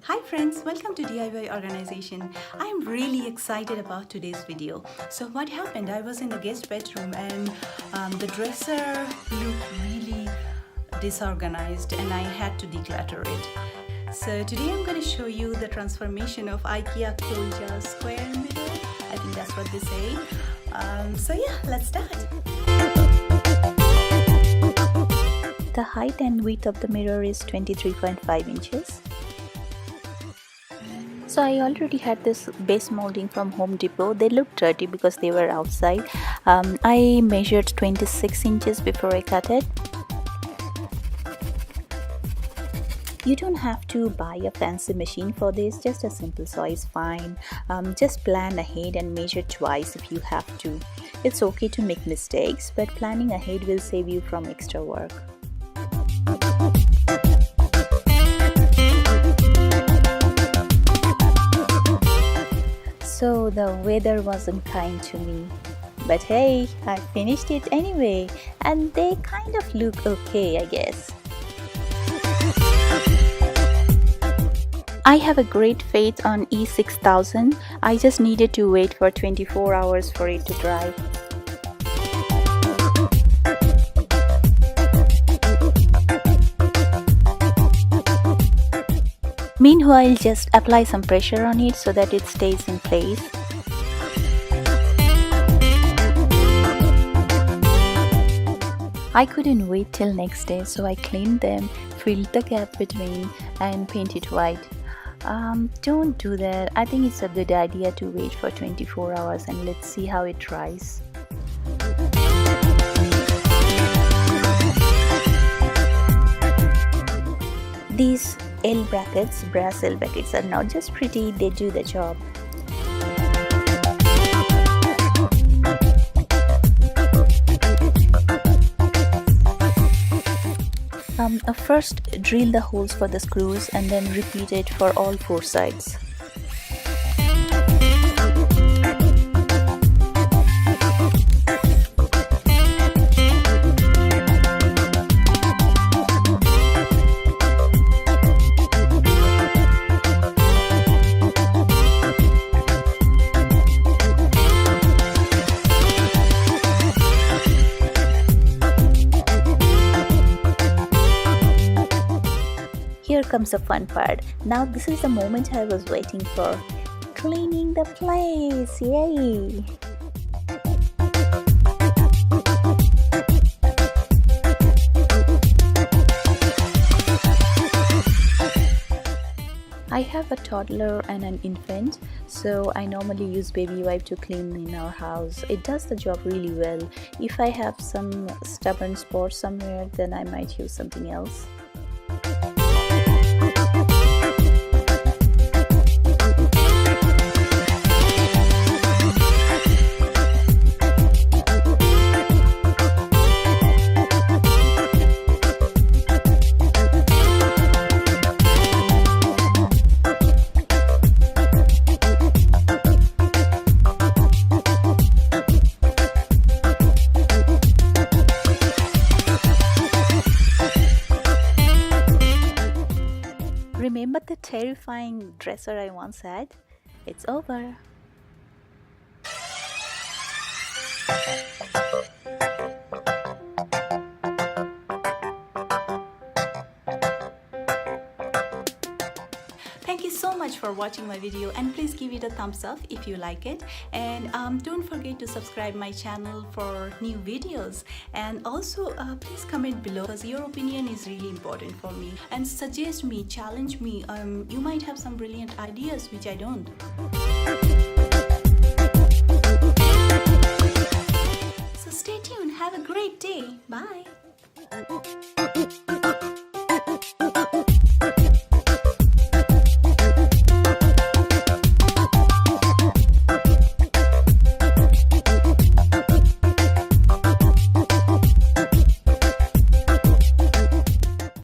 Hi friends, welcome to DIY Organization. I am really excited about today's video. So what happened, I was in the guest bedroom and the dresser looked really disorganized and I had to declutter it. So today I'm going to show you the transformation of IKEA KOLJA square mirror. I think that's what they say. So yeah, let's start. The height and width of the mirror is 23.5 inches. So I already had this base molding from Home Depot. They looked dirty because they were outside. I measured 26 inches before I cut it. You don't have to buy a fancy machine for this, just a simple saw is fine. Just plan ahead and measure twice if you have to. It's okay to make mistakes, but planning ahead will save you from extra work. So the weather wasn't kind to me, but hey, I finished it anyway, and they kind of look okay, I guess. I have a great faith on E6000. I just needed to wait for 24 hours for it to dry. Meanwhile, just apply some pressure on it so that it stays in place. I couldn't wait till next day, so I cleaned them, filled the gap between and painted white. Don't do that. I think it's a good idea to wait for 24 hours and let's see how it dries. These L brackets, brass L brackets, are not just pretty, they do the job. First drill the holes for the screws and then repeat it for all four sides. Here comes the fun part. Now this is the moment I was waiting for. Cleaning the place! Yay! I have a toddler and an infant, so I normally use baby wipe to clean in our house. It does the job really well. If I have some stubborn spots somewhere, then I might use something else. Remember the terrifying dresser I once had? It's over. Thank you so much for watching my video, and please give it a thumbs up if you like it, and don't forget to subscribe my channel for new videos, and also please comment below because your opinion is really important for me, and suggest me, challenge me. You might have some brilliant ideas which I don't.